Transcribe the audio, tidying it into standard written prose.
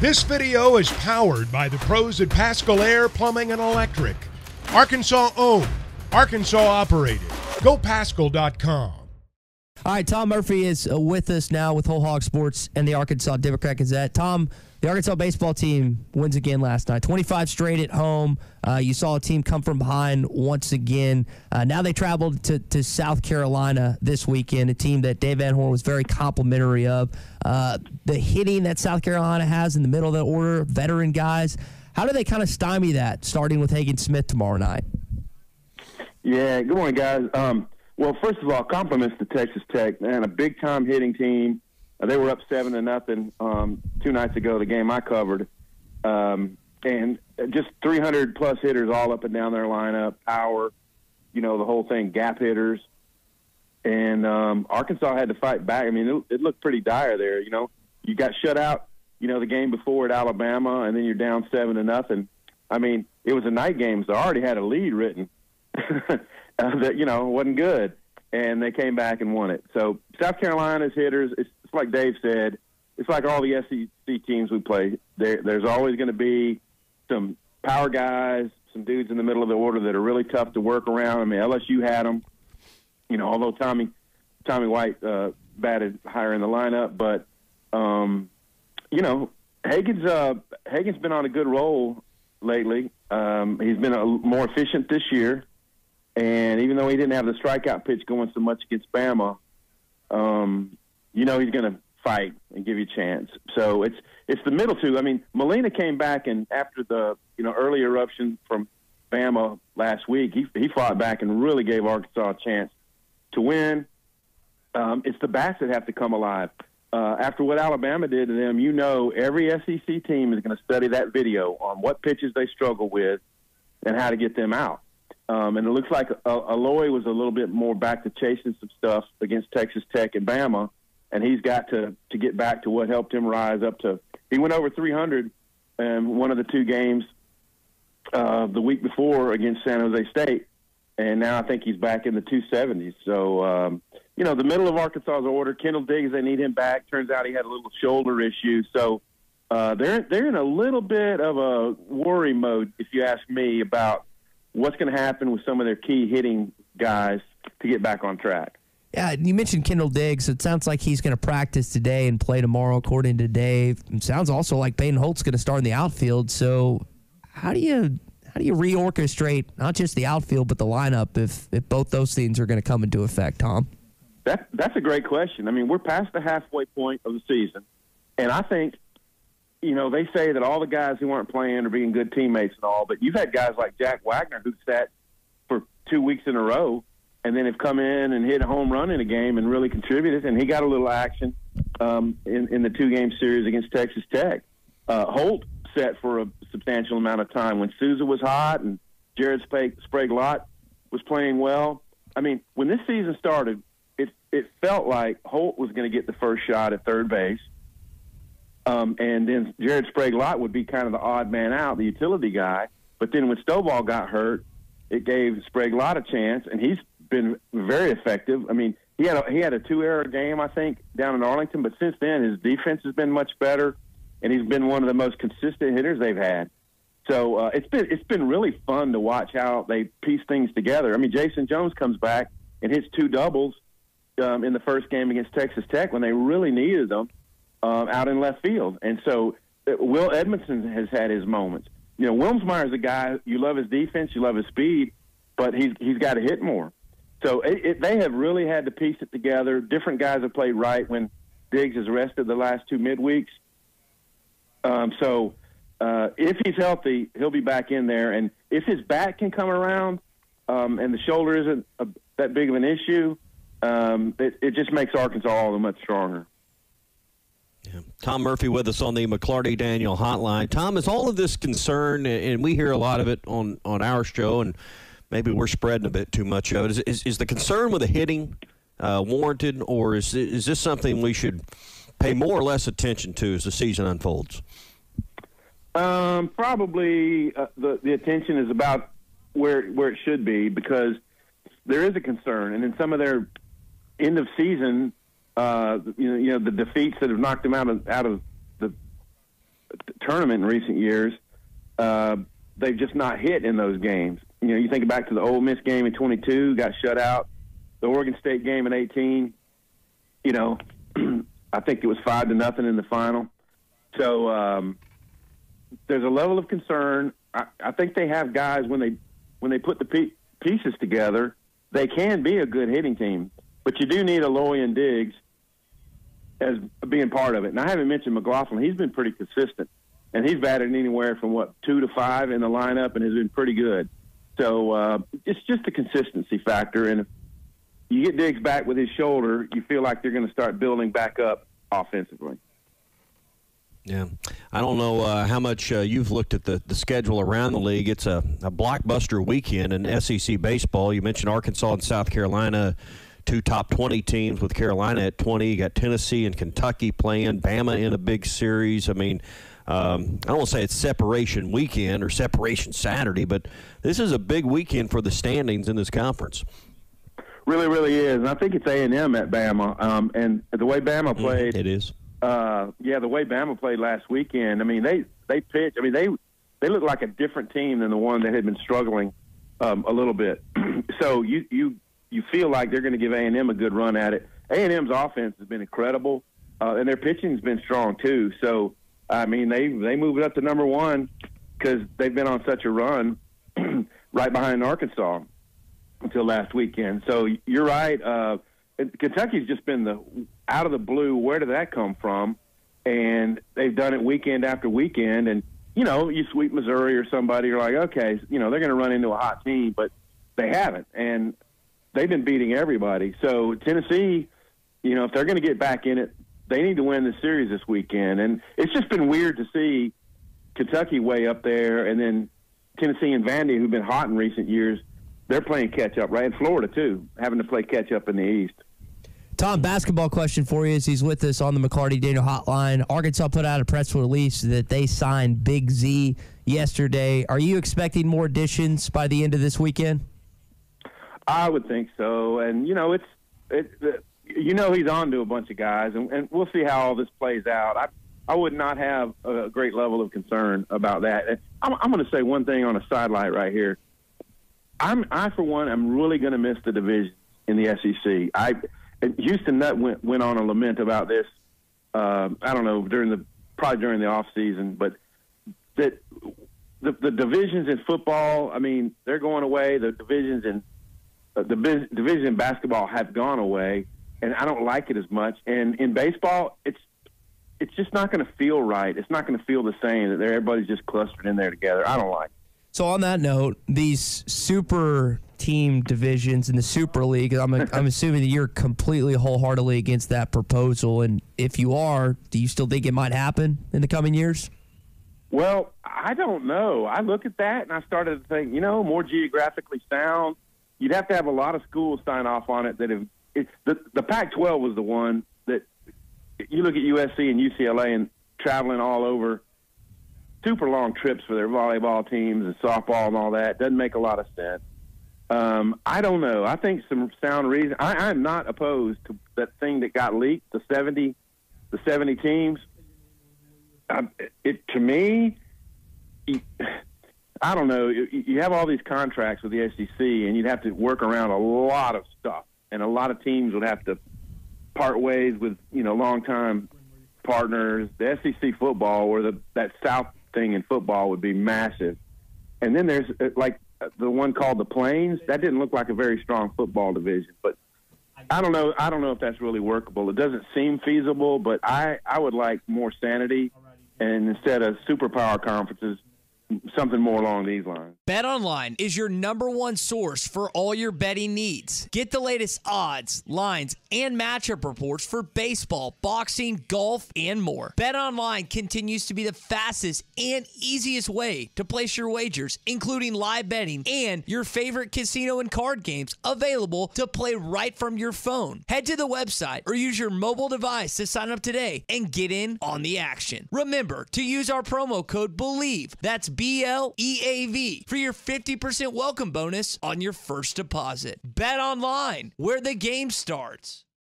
This video is powered by the pros at Pascal Air Plumbing and Electric. Arkansas owned, Arkansas operated. GoPascal.com. All right, Tom Murphy is with us now with Whole Hog Sports and the Arkansas Democrat-Gazette. Tom, the Arkansas baseball team wins again last night, 25 straight at home. You saw a team come from behind once again. Now they traveled to South Carolina this weekend, a team that Dave Van Horn was very complimentary of. The hitting that South Carolina has in the middle of the order, veteran guys, how do they kind of stymie that, starting with Hagen Smith tomorrow night? Yeah, good morning, guys. Well, first of all, compliments to Texas Tech, man, a big-time hitting team. They were up 7-0 2 nights ago, the game I covered. And just 300-plus hitters all up and down their lineup, power, the whole thing, gap hitters. And Arkansas had to fight back. I mean, it looked pretty dire there, You got shut out, the game before at Alabama, and then you're down 7-0. I mean, it was a night game, so I already had a lead written. That wasn't good, and they came back and won it. So South Carolina's hitters, it's like Dave said, it's like all the SEC teams we play. There's always going to be some power guys, some dudes in the middle of the order that are really tough to work around. I mean, LSU had them, although Tommy White batted higher in the lineup, but Hagen's been on a good roll lately. He's been more efficient this year. And even though he didn't have the strikeout pitch going so much against Bama, he's going to fight and give you a chance. So it's the middle two. I mean, Molina came back, and after the early eruption from Bama last week, he fought back and really gave Arkansas a chance to win. It's the bats that have to come alive. After what Alabama did to them, every SEC team is going to study that video on what pitches they struggle with and how to get them out. And it looks like Aloy was a little bit more back to chasing some stuff against Texas Tech and Bama, and he's got to get back to what helped him rise up to – he went over 300 in one of the two games the week before against San Jose State, and now I think he's back in the 270s. So, the middle of Arkansas's order, Kendall Diggs, they need him back. Turns out he had a little shoulder issue. So they're in a little bit of a worry mode, if you ask me, about what's going to happen with some of their key hitting guys to get back on track. Yeah, you mentioned Kendall Diggs. It sounds like he's going to practice today and play tomorrow, according to Dave. It sounds also like Peyton Holt's going to start in the outfield. So how do you reorchestrate not just the outfield but the lineup if both those things are going to come into effect, Tom? That's a great question. I mean, we're past the halfway point of the season, and I think they say that all the guys who aren't playing are being good teammates and all, but you've had guys like Jack Wagner who sat for 2 weeks in a row and then have come in and hit a home run in a game and really contributed, and he got a little action in the two-game series against Texas Tech. Holt sat for a substantial amount of time when Souza was hot and Jared Sprague-Lott was playing well. I mean, when this season started, it felt like Holt was going to get the first shot at third base. And then Jared Sprague-Lott would be kind of the odd man out, the utility guy. But then when Stovall got hurt, it gave Sprague-Lott a chance, and he's been very effective. I mean, he had a 2-error game, I think, down in Arlington. But since then, his defense has been much better, and he's been one of the most consistent hitters they've had. So it's been really fun to watch how they piece things together. I mean, Jason Jones comes back and hits 2 doubles in the first game against Texas Tech when they really needed them. Out in left field. And so Will Edmondson has had his moments. Wilmsmeyer's a guy, you love his defense, you love his speed, but he's got to hit more. So they have really had to piece it together. Different guys have played right when Diggs is rested the last 2 midweeks. So if he's healthy, he'll be back in there. And if his back can come around and the shoulder isn't that big of an issue, it just makes Arkansas all the much stronger. Yeah. Tom Murphy with us on the McClarty-Daniel hotline. Tom, is all of this concern, and we hear a lot of it on our show, and maybe we're spreading a bit too much of it, is the concern with the hitting warranted, or is this something we should pay more or less attention to as the season unfolds? Probably the attention is about where it should be, because there is a concern, and in some of their end of season the defeats that have knocked them out of the tournament in recent years, they've just not hit in those games. You know, you think back to the Ole Miss game in 22, got shut out. The Oregon State game in 18, you know, I think it was 5-0 in the final. So there's a level of concern. I think they have guys when they put the pieces together, they can be a good hitting team. But you do need a Loyan Diggs as being part of it. And I haven't mentioned McLaughlin. He's been pretty consistent, and he's batted anywhere from 2 to 5 in the lineup, and has been pretty good. So it's just a consistency factor. And if you get Diggs back with his shoulder, you feel like they're going to start building back up offensively. Yeah. I don't know how much you've looked at the schedule around the league. It's a blockbuster weekend in SEC baseball. You mentioned Arkansas and South Carolina, 2 top 20 teams with Carolina at 20. You got Tennessee and Kentucky playing, Bama in a big series. I mean, I don't want to say it's separation weekend or separation Saturday, but this is a big weekend for the standings in this conference. Really, really is. And I think it's A&M at Bama. And the way Bama played. It is. The way Bama played last weekend, I mean, they pitched. I mean, they look like a different team than the one that had been struggling a little bit. So you feel like they're going to give A&M a good run at it. A&M's offense has been incredible, and their pitching's been strong too. So, I mean, they moved up to number 1 because they've been on such a run right behind Arkansas until last weekend. So you're right. Kentucky's just been out of the blue. Where did that come from? And they've done it weekend after weekend. And, you know, you sweep Missouri or somebody, you're like, okay, you know, they're going to run into a hot team, but they haven't. And they've been beating everybody. So Tennessee, you know, if they're going to get back in it, they need to win the series this weekend. And it's just been weird to see Kentucky way up there, and then Tennessee and Vandy, who've been hot in recent years, they're playing catch-up, right? And Florida, too, having to play catch-up in the East. Tom, basketball question for you as he's with us on the McCarty-Daniel hotline. Arkansas put out a press release that they signed Big Z yesterday. Are you expecting more additions by the end of this weekend? I would think so. And, you know, he's on to a bunch of guys, and we'll see how all this plays out. I would not have a great level of concern about that. And I'm going to say one thing on a sidelight right here. I for one, am really going to miss the division in the SEC. Houston Nutt went on a lament about this. I don't know probably during the off season, but that the divisions in football, I mean, they're going away. The divisions in division in basketball have gone away, and I don't like it as much. And in baseball, it's just not going to feel right. It's not going to feel the same that everybody's just clustered in there together. I don't like it. So on that note, these super team divisions in the Super League, I'm assuming that you're completely wholeheartedly against that proposal. And if you are, do you still think it might happen in the coming years? Well, I don't know. I look at that and I started to think, more geographically sound. You'd have to have a lot of schools sign off on it. The Pac-12 was the one that you look at USC and UCLA and traveling all over, super long trips for their volleyball teams and softball and all that. Doesn't make a lot of sense. I don't know. I think some sound reason. I'm not opposed to that thing that got leaked, the 70 teams. To me, I don't know. You have all these contracts with the SEC, and you'd have to work around a lot of stuff, and a lot of teams would have to part ways with longtime partners. The SEC football, or that South thing in football, would be massive. And then there's like the one called the Plains. That didn't look like a very strong football division, but I don't know. I don't know if that's really workable. It doesn't seem feasible, but I would like more sanity, and instead of superpower conferences, something more along these lines. BetOnline is your #1 source for all your betting needs. Get the latest odds, lines, and matchup reports for baseball, boxing, golf, and more. BetOnline continues to be the fastest and easiest way to place your wagers, including live betting and your favorite casino and card games available to play right from your phone. Head to the website or use your mobile device to sign up today and get in on the action. Remember to use our promo code BELIEVE. That's BLEAV for your 50% welcome bonus on your first deposit. Bet online, where the game starts.